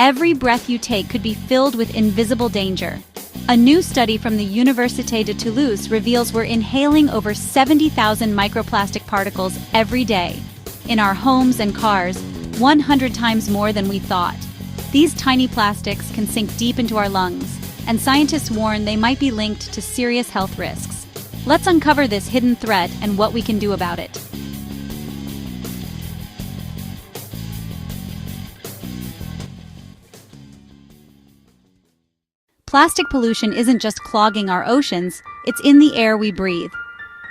Every breath you take could be filled with invisible danger. A new study from the Université de Toulouse reveals we're inhaling over 70,000 microplastic particles every day. In our homes and cars, 100 times more than we thought. These tiny plastics can sink deep into our lungs, and scientists warn they might be linked to serious health risks. Let's uncover this hidden threat and what we can do about it. Plastic pollution isn't just clogging our oceans, it's in the air we breathe.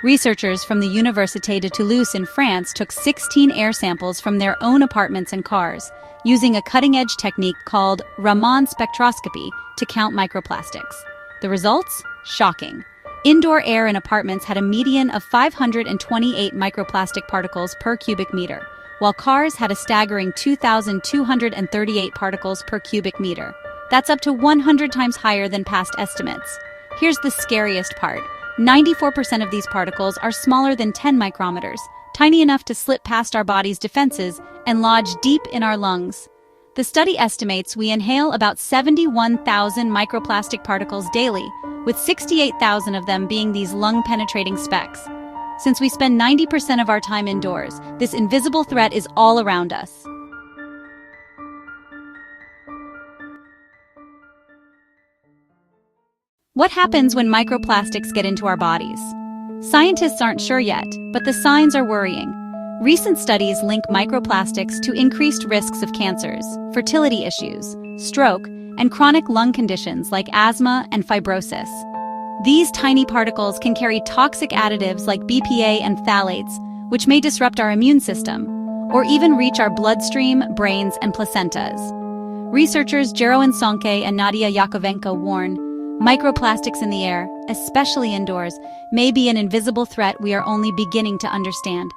Researchers from the Université de Toulouse in France took 16 air samples from their own apartments and cars, using a cutting-edge technique called Raman spectroscopy to count microplastics. The results? Shocking. Indoor air in apartments had a median of 528 microplastic particles per cubic meter, while cars had a staggering 2,238 particles per cubic meter. That's up to 100 times higher than past estimates. Here's the scariest part. 94% of these particles are smaller than 10 micrometers, tiny enough to slip past our body's defenses and lodge deep in our lungs. The study estimates we inhale about 71,000 microplastic particles daily, with 68,000 of them being these lung-penetrating specks. Since we spend 90% of our time indoors, this invisible threat is all around us. What happens when microplastics get into our bodies? Scientists aren't sure yet, but the signs are worrying. Recent studies link microplastics to increased risks of cancers, fertility issues, stroke, and chronic lung conditions like asthma and fibrosis. These tiny particles can carry toxic additives like BPA and phthalates, which may disrupt our immune system, or even reach our bloodstream, brains, and placentas. Researchers Jeroen Sonke and Nadia Yakovenko warn, microplastics in the air, especially indoors, may be an invisible threat we are only beginning to understand.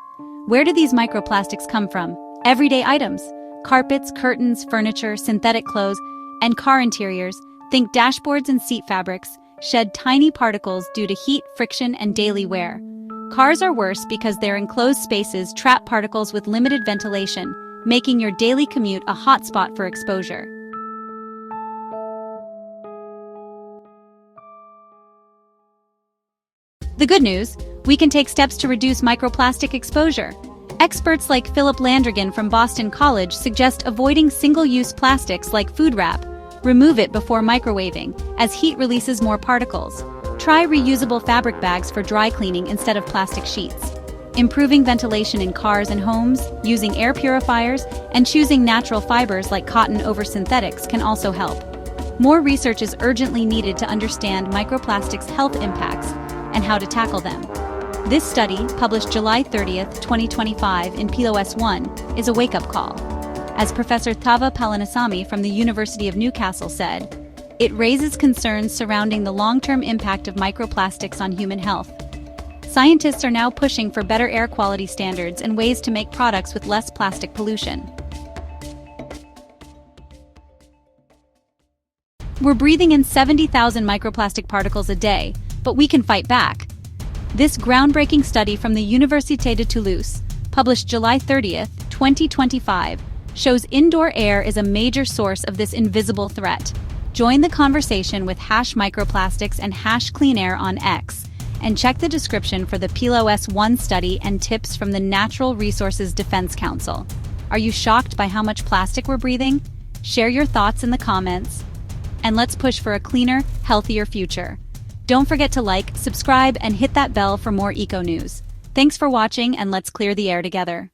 Where do these microplastics come from? Everyday items. Carpets, curtains, furniture, synthetic clothes, and car interiors, think dashboards and seat fabrics, shed tiny particles due to heat, friction, and daily wear. Cars are worse because their enclosed spaces trap particles with limited ventilation, making your daily commute a hotspot for exposure. The good news, we can take steps to reduce microplastic exposure. Experts like Philip Landrigan from Boston College suggest avoiding single-use plastics like food wrap. Remove it before microwaving, as heat releases more particles. Try reusable fabric bags for dry cleaning instead of plastic sheets. Improving ventilation in cars and homes, using air purifiers, and choosing natural fibers like cotton over synthetics can also help. More research is urgently needed to understand microplastics' health impacts and how to tackle them. This study, published July 30th, 2025 in PLOS One, is a wake-up call. As Professor Thava Palanisamy from the University of Newcastle said, it raises concerns surrounding the long-term impact of microplastics on human health. Scientists are now pushing for better air quality standards and ways to make products with less plastic pollution. We're breathing in 70,000 microplastic particles a day, but we can fight back. This groundbreaking study from the Université de Toulouse, published July 30th, 2025, shows indoor air is a major source of this invisible threat. Join the conversation with #microplastics and #cleanair on X, and check the description for the PLOS One study and tips from the Natural Resources Defense Council. Are you shocked by how much plastic we're breathing? Share your thoughts in the comments, and let's push for a cleaner, healthier future. Don't forget to like, subscribe, and hit that bell for more eco news. Thanks for watching, and let's clear the air together.